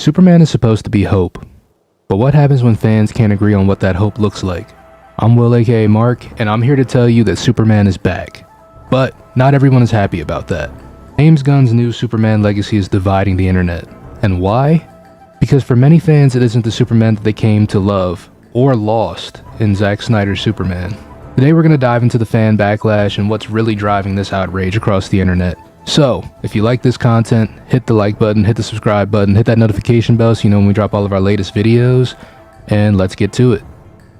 Superman is supposed to be hope, but what happens when fans can't agree on what that hope looks like? I'm Will aka Mark, and I'm here to tell you that Superman is back. But not everyone is happy about that. James Gunn's new Superman legacy is dividing the internet. And why? Because for many fans it isn't the Superman that they came to love, or lost, in Zack Snyder's Superman. Today we're going to dive into the fan backlash and what's really driving this outrage across the internet. So, if you like this content, hit the like button, hit the subscribe button, hit that notification bell so you know when we drop all of our latest videos, and let's get to it.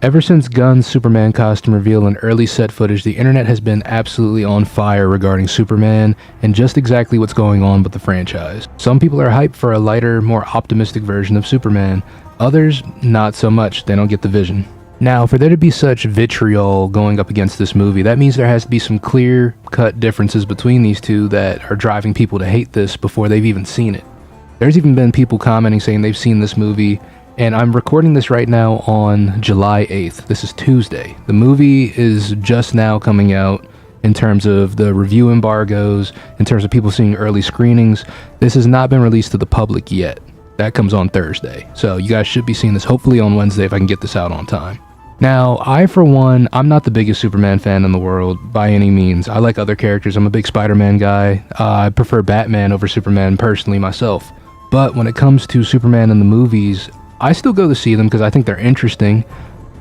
Ever since Gunn's Superman costume reveal and early set footage, the internet has been absolutely on fire regarding Superman and just exactly what's going on with the franchise. Some people are hyped for a lighter, more optimistic version of Superman. Others, not so much. They don't get the vision. Now, for there to be such vitriol going up against this movie, that means there has to be some clear-cut differences between these two that are driving people to hate this before they've even seen it. There's even been people commenting saying they've seen this movie, and I'm recording this right now on July 8th. This is Tuesday. The movie is just now coming out in terms of the review embargoes, in terms of people seeing early screenings. This has not been released to the public yet. That comes on Thursday. So you guys should be seeing this hopefully on Wednesday if I can get this out on time. Now, for one, I'm not the biggest Superman fan in the world by any means. I like other characters. I'm a big Spider-Man guy. I prefer Batman over Superman personally myself. But when it comes to Superman in the movies, I still go to see them because I think they're interesting,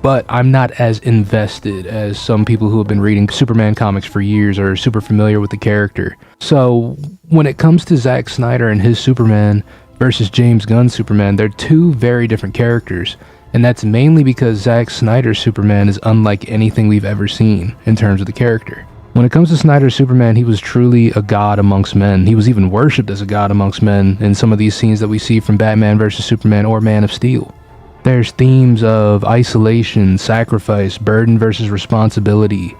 but I'm not as invested as some people who have been reading Superman comics for years or are super familiar with the character. So when it comes to Zack Snyder and his Superman versus James Gunn's Superman, they're two very different characters. And that's mainly because Zack Snyder's Superman is unlike anything we've ever seen in terms of the character. When it comes to Snyder's Superman, he was truly a god amongst men. He was even worshipped as a god amongst men in some of these scenes that we see from Batman vs. Superman or Man of Steel. There's themes of isolation, sacrifice, burden versus responsibility,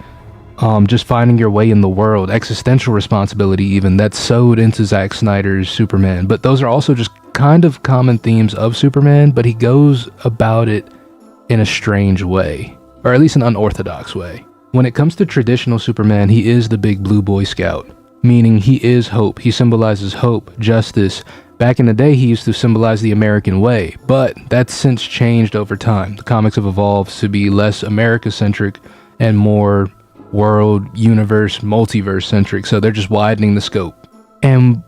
just finding your way in the world, existential responsibility even, that's sewed into Zack Snyder's Superman. But those are also just kind of common themes of Superman, but he goes about it in a strange way, or at least an unorthodox way. When it comes to traditional Superman, he is the big blue Boy Scout, meaning he is hope. He symbolizes hope, justice. Back in the day, he used to symbolize the American way, but that's since changed over time. The comics have evolved to be less America-centric and more world, universe, multiverse centric, so they're just widening the scope. And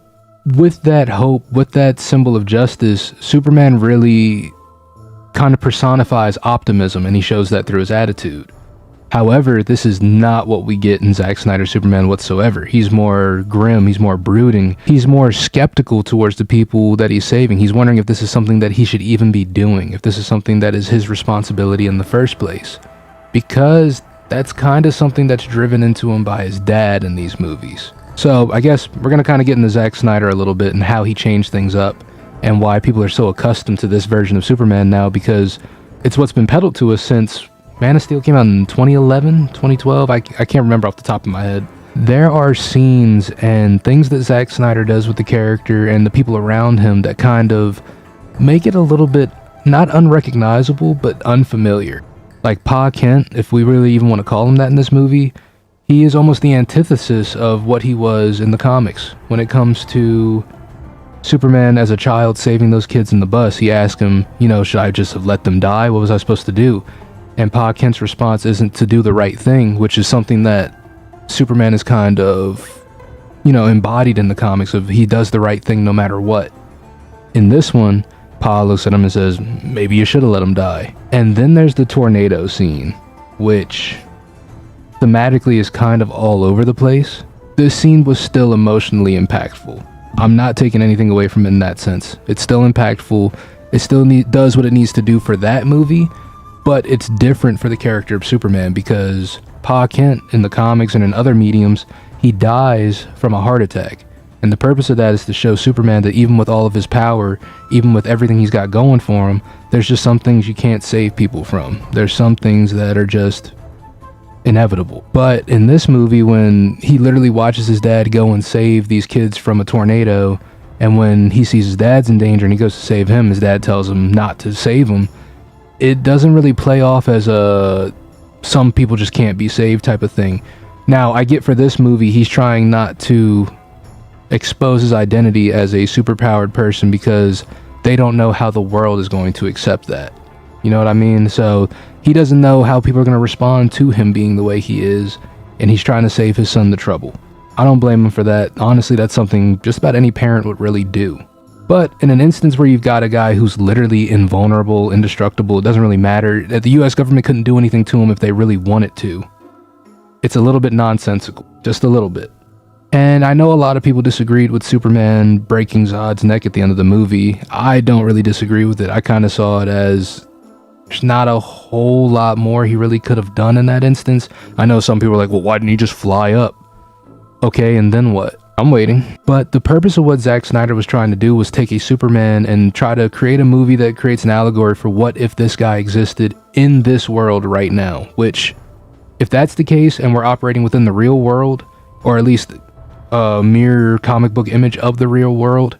with that hope, with that symbol of justice, Superman really kind of personifies optimism, and he shows that through his attitude. However, this is not what we get in Zack Snyder's Superman whatsoever. He's more grim, he's more brooding, he's more skeptical towards the people that he's saving. He's wondering if this is something that he should even be doing, if this is something that is his responsibility in the first place. Because that's kind of something that's driven into him by his dad in these movies. So I guess we're going to kind of get into Zack Snyder a little bit and how he changed things up and why people are so accustomed to this version of Superman now, because it's what's been peddled to us since Man of Steel came out in 2011, 2012. I can't remember off the top of my head. There are scenes and things that Zack Snyder does with the character and the people around him that kind of make it a little bit not unrecognizable, but unfamiliar. Like Pa Kent, if we really even want to call him that in this movie, he is almost the antithesis of what he was in the comics. When it comes to Superman as a child saving those kids in the bus, he asked him, should I just have let them die? What was I supposed to do? And Pa Kent's response isn't to do the right thing, which is something that Superman is kind of, embodied in the comics of he does the right thing no matter what. In this one, Pa looks at him and says, maybe you should have let him die. And then there's the tornado scene, which thematically is kind of all over the place. This scene was still emotionally impactful. I'm not taking anything away from it in that sense. It's still impactful. It still does what it needs to do for that movie, but it's different for the character of Superman because Pa Kent in the comics and in other mediums, he dies from a heart attack. And the purpose of that is to show Superman that even with all of his power, even with everything he's got going for him, there's just some things you can't save people from. There's some things that are just inevitable. But in this movie, when he literally watches his dad go and save these kids from a tornado, and when he sees his dad's in danger and he goes to save him, his dad tells him not to save him, it doesn't really play off as a some people just can't be saved type of thing. Now, I get for this movie, he's trying not to expose his identity as a superpowered person because they don't know how the world is going to accept that. You know what I mean? So he doesn't know how people are going to respond to him being the way he is, and he's trying to save his son the trouble. I don't blame him for that. Honestly, that's something just about any parent would really do. But in an instance where you've got a guy who's literally invulnerable, indestructible, it doesn't really matter, that the US government couldn't do anything to him if they really wanted to, it's a little bit nonsensical. Just a little bit. And I know a lot of people disagreed with Superman breaking Zod's neck at the end of the movie. I don't really disagree with it. I kind of saw it as there's not a whole lot more he really could have done in that instance. I know some people are like, well, why didn't he just fly up? Okay, and then what? I'm waiting. But the purpose of what Zack Snyder was trying to do was take a Superman and try to create a movie that creates an allegory for what if this guy existed in this world right now. Which, if that's the case and we're operating within the real world, or at least a mere comic book image of the real world,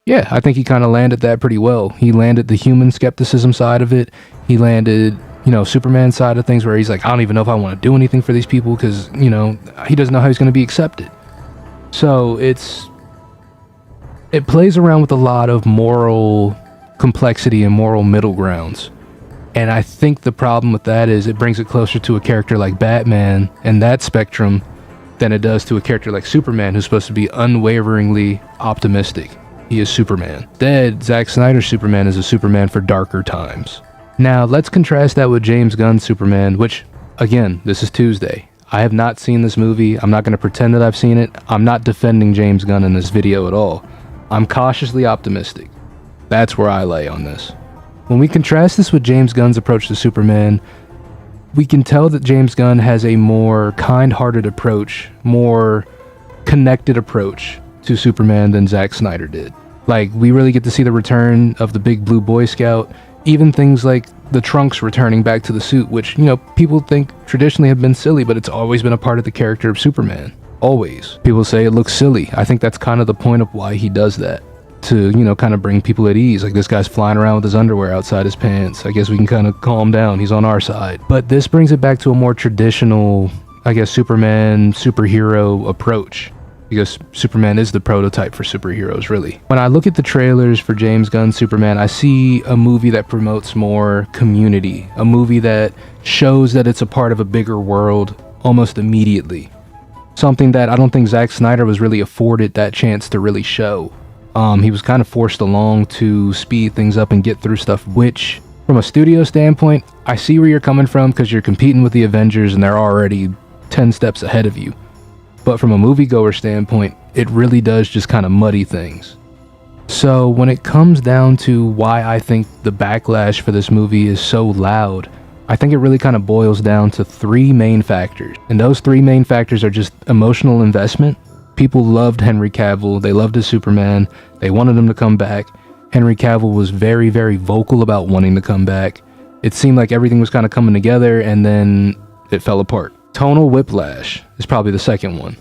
yeah, I think he kind of landed that pretty well. He landed the human skepticism side of it. He landed, Superman's side of things where he's like, I don't even know if I want to do anything for these people because, he doesn't know how he's going to be accepted. So it plays around with a lot of moral complexity and moral middle grounds. And I think the problem with that is it brings it closer to a character like Batman and that spectrum than it does to a character like Superman, who's supposed to be unwaveringly optimistic. He is Superman. Instead, Zack Snyder's Superman is a Superman for darker times. Now, let's contrast that with James Gunn's Superman, which, again, this is Tuesday. I have not seen this movie. I'm not going to pretend that I've seen it. I'm not defending James Gunn in this video at all. I'm cautiously optimistic. That's where I lay on this. When we contrast this with James Gunn's approach to Superman, we can tell that James Gunn has a more kind-hearted approach, more connected approach to Superman than Zack Snyder did. Like, we really get to see the return of the big blue Boy Scout, even things like the trunks returning back to the suit, which, people think traditionally have been silly, but it's always been a part of the character of Superman. Always. People say it looks silly. I think that's kind of the point of why he does that. To, kind of bring people at ease. Like, this guy's flying around with his underwear outside his pants. I guess we can kind of calm down. He's on our side. But this brings it back to a more traditional, I guess, Superman, superhero approach. Because Superman is the prototype for superheroes, really. When I look at the trailers for James Gunn's Superman, I see a movie that promotes more community. A movie that shows that it's a part of a bigger world almost immediately. Something that I don't think Zack Snyder was really afforded that chance to really show. He was kind of forced along to speed things up and get through stuff, which, from a studio standpoint, I see where you're coming from because you're competing with the Avengers and they're already 10 steps ahead of you. But from a moviegoer standpoint, it really does just kind of muddy things. So when it comes down to why I think the backlash for this movie is so loud, I think it really kind of boils down to three main factors. And those three main factors are just emotional investment. People loved Henry Cavill. They loved his Superman. They wanted him to come back. Henry Cavill was very, very vocal about wanting to come back. It seemed like everything was kind of coming together and then it fell apart. Tonal whiplash is probably the second one.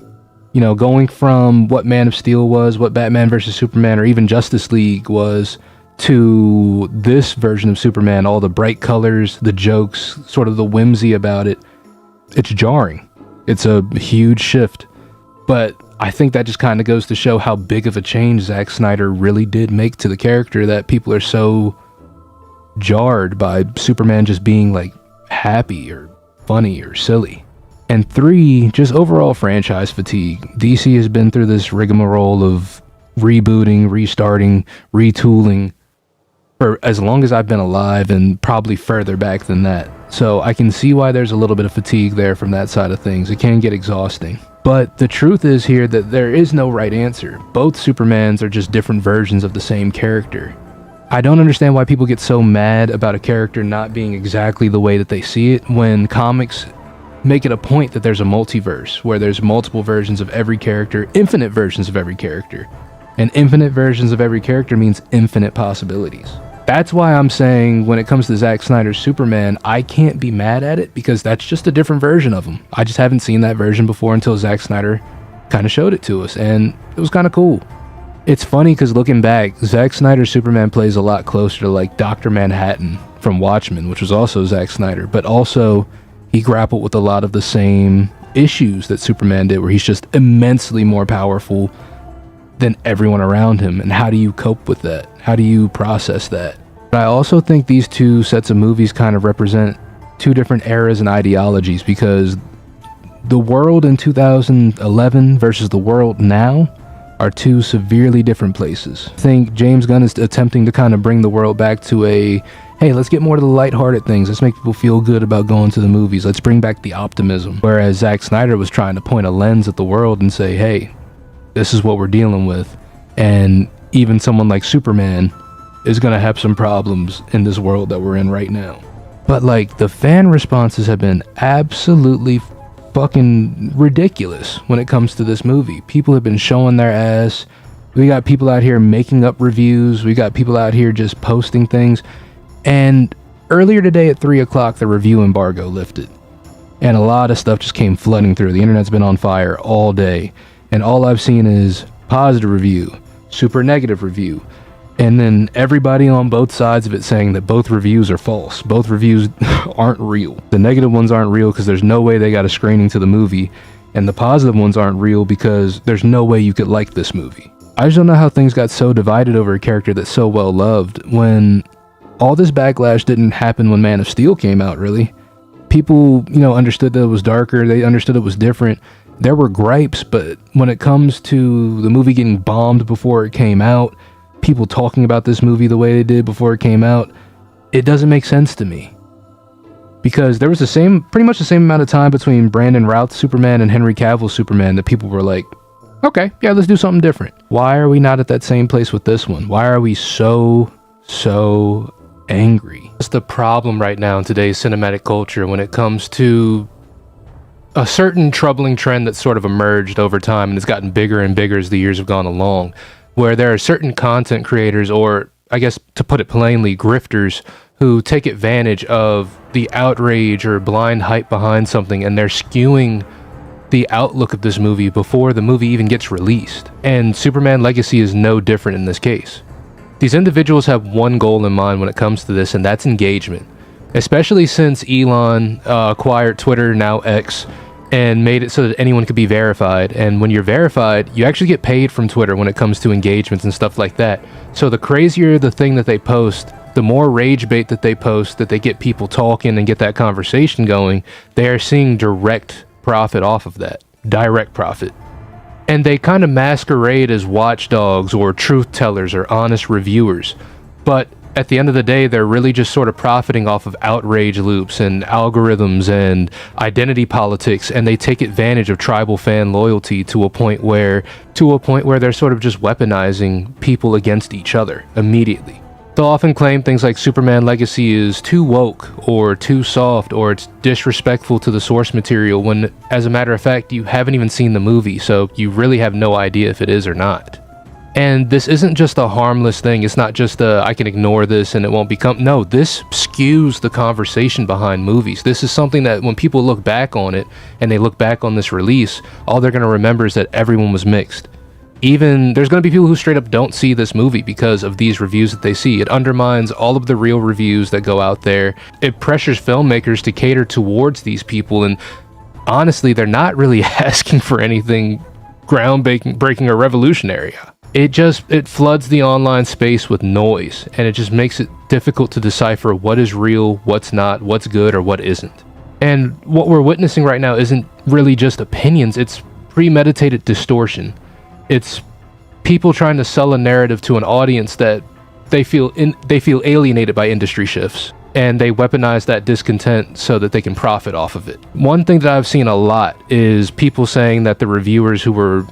Going from what Man of Steel was, what Batman vs. Superman, or even Justice League was, to this version of Superman, all the bright colors, the jokes, sort of the whimsy about it. It's jarring. It's a huge shift. But I think that just kind of goes to show how big of a change Zack Snyder really did make to the character, that people are so jarred by Superman just being like happy or funny or silly. And three, just overall franchise fatigue. DC has been through this rigmarole of rebooting, restarting, retooling for as long as I've been alive, and probably further back than that. So I can see why there's a little bit of fatigue there from that side of things. It can get exhausting. But the truth is here that there is no right answer. Both Supermans are just different versions of the same character. I don't understand why people get so mad about a character not being exactly the way that they see it, when comics make it a point that there's a multiverse where there's multiple versions of every character, infinite versions of every character. And infinite versions of every character means infinite possibilities. That's why I'm saying when it comes to Zack Snyder's Superman, I can't be mad at it because that's just a different version of him. I just haven't seen that version before until Zack Snyder kind of showed it to us, and it was kind of cool. It's funny because looking back, Zack Snyder's Superman plays a lot closer to like Dr. Manhattan from Watchmen, which was also Zack Snyder, but also he grappled with a lot of the same issues that Superman did, where he's just immensely more powerful, than everyone around him. And how do you cope with that? How do you process that? But I also think these two sets of movies kind of represent two different eras and ideologies, because the world in 2011 versus the world now are two severely different places. I think James Gunn is attempting to kind of bring the world back to a, hey, let's get more to the lighthearted things. Let's make people feel good about going to the movies. Let's bring back the optimism. Whereas Zack Snyder was trying to point a lens at the world and say, hey, this is what we're dealing with. And even someone like Superman is going to have some problems in this world that we're in right now. But like, the fan responses have been absolutely fucking ridiculous when it comes to this movie. People have been showing their ass. We got people out here making up reviews. We got people out here just posting things. And earlier today at 3 o'clock, the review embargo lifted. And a lot of stuff just came flooding through. The internet's been on fire all day. And all I've seen is positive review, super negative review, and then everybody on both sides of it saying that both reviews are false. Both reviews aren't real. The negative ones aren't real because there's no way they got a screening to the movie, and the positive ones aren't real because there's no way you could like this movie. I just don't know how things got so divided over a character that's so well loved when all this backlash didn't happen when Man of Steel came out, really. People, understood that it was darker. They understood it was different. There were gripes, but when it comes to the movie getting bombed before it came out, people talking about this movie the way they did before it came out, it doesn't make sense to me. Because there was pretty much the same amount of time between Brandon Routh's Superman and Henry Cavill's Superman that people were like, okay, yeah, let's do something different. Why are we not at that same place with this one? Why are we so angry? That's the problem right now in today's cinematic culture when it comes to a certain troubling trend that's sort of emerged over time and has gotten bigger and bigger as the years have gone along, where there are certain content creators, or I guess to put it plainly, grifters, who take advantage of the outrage or blind hype behind something, and they're skewing the outlook of this movie before the movie even gets released. And Superman Legacy is no different in this case. These individuals have one goal in mind when it comes to this, and that's engagement. Especially since Elon acquired Twitter, now X, and made it so that anyone could be verified. And when you're verified, you actually get paid from Twitter when it comes to engagements and stuff like that. So the crazier the thing that they post, the more rage bait that they post, that they get people talking and get that conversation going, they are seeing direct profit off of that. Direct profit. And they kind of masquerade as watchdogs or truth tellers or honest reviewers. But at the end of the day, they're really just sort of profiting off of outrage loops and algorithms and identity politics, and they take advantage of tribal fan loyalty to a point where they're sort of just weaponizing people against each other immediately. They'll often claim things like Superman Legacy is too woke or too soft or it's disrespectful to the source material, when as a matter of fact you haven't even seen the movie, so you really have no idea if it is or not. And this isn't just a harmless thing. It's not just I can ignore this and it won't become... No, this skews the conversation behind movies. This is something that when people look back on it and they look back on this release, all they're going to remember is that everyone was mixed. Even there's going to be people who straight up don't see this movie because of these reviews that they see. It undermines all of the real reviews that go out there. It pressures filmmakers to cater towards these people, and honestly, they're not really asking for anything groundbreaking or revolutionary. It floods the online space with noise, and it just makes it difficult to decipher what is real, what's not, what's good, or what isn't. And what we're witnessing right now isn't really just opinions, it's premeditated distortion. It's people trying to sell a narrative to an audience that they feel alienated by industry shifts, and they weaponize that discontent so that they can profit off of it. One thing that I've seen a lot is people saying that the reviewers who were,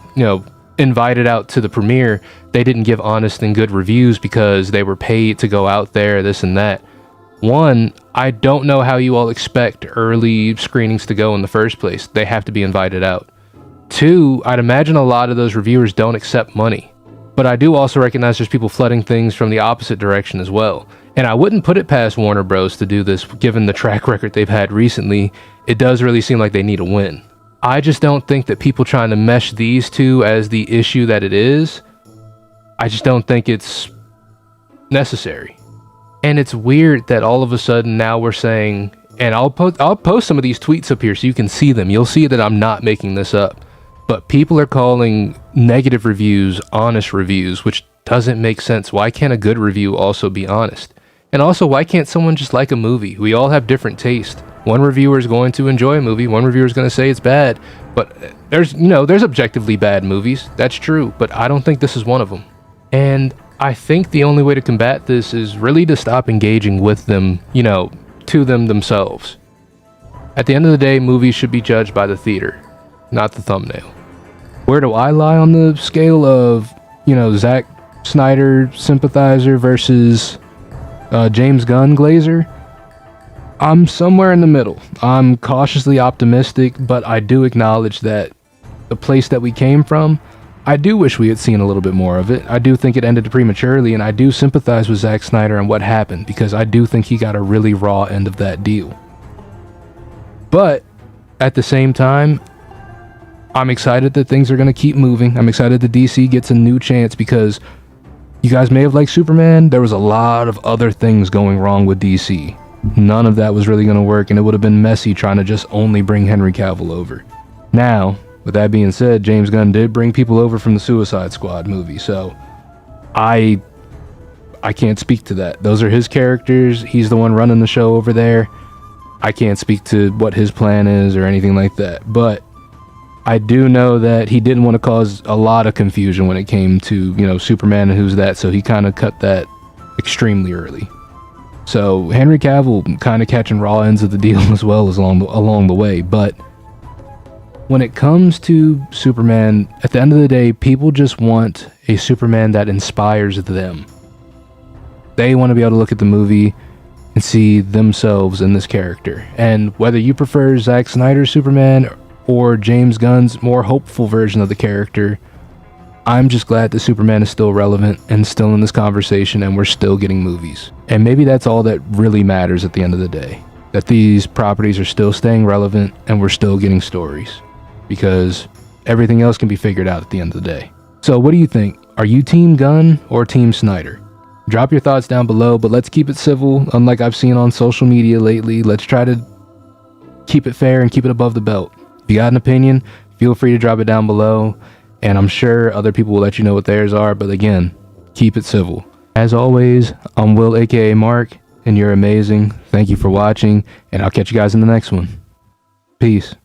invited out to the premiere, they didn't give honest and good reviews because they were paid to go out there, this and that. One, I don't know how you all expect early screenings to go in the first place. They have to be invited out. Two, I'd imagine a lot of those reviewers don't accept money. But I do also recognize there's people flooding things from the opposite direction as well. And I wouldn't put it past Warner Bros. To do this, given the track record they've had recently. It does really seem like they need a win. I just don't think that people trying to mesh these two as the issue that it is, I just don't think it's necessary. And it's weird that all of a sudden now we're saying, and I'll post some of these tweets up here so you can see them. You'll see that I'm not making this up. But people are calling negative reviews honest reviews, which doesn't make sense. Why can't a good review also be honest? And also, why can't someone just like a movie? We all have different taste. One reviewer is going to enjoy a movie, one reviewer is going to say it's bad, but there's objectively bad movies. That's true, but I don't think this is one of them. And I think the only way to combat this is really to stop engaging with them, to them themselves. At the end of the day, movies should be judged by the theater, not the thumbnail. Where do I lie on the scale of, Zack Snyder sympathizer versus James Gunn glazer? I'm somewhere in the middle. I'm cautiously optimistic, but I do acknowledge that the place that we came from, I do wish we had seen a little bit more of it. I do think it ended prematurely, and I do sympathize with Zack Snyder and what happened, because I do think he got a really raw end of that deal. But at the same time, I'm excited that things are going to keep moving. I'm excited that DC gets a new chance, because you guys may have liked Superman. There was a lot of other things going wrong with DC. None of that was really going to work, and it would have been messy trying to just only bring Henry Cavill over. Now, with that being said, James Gunn did bring people over from the Suicide Squad movie, so I can't speak to that. Those are his characters. He's the one running the show over there. I can't speak to what his plan is or anything like that, but I do know that he didn't want to cause a lot of confusion when it came to, Superman and who's that, so he kind of cut that extremely early. So Henry Cavill kind of catching raw ends of the deal as well as along the way. But when it comes to Superman, at the end of the day, people just want a Superman that inspires them. They want to be able to look at the movie and see themselves in this character. And whether you prefer Zack Snyder's Superman or James Gunn's more hopeful version of the character, I'm just glad that Superman is still relevant and still in this conversation, and we're still getting movies. And maybe that's all that really matters at the end of the day. That these properties are still staying relevant and we're still getting stories. Because everything else can be figured out at the end of the day. So what do you think? Are you Team Gunn or Team Snyder? Drop your thoughts down below, but let's keep it civil, unlike I've seen on social media lately. Let's try to keep it fair and keep it above the belt. If you got an opinion, feel free to drop it down below. And I'm sure other people will let you know what theirs are, but again, keep it civil. As always, I'm Will, aka Mark, and you're amazing. Thank you for watching, and I'll catch you guys in the next one. Peace.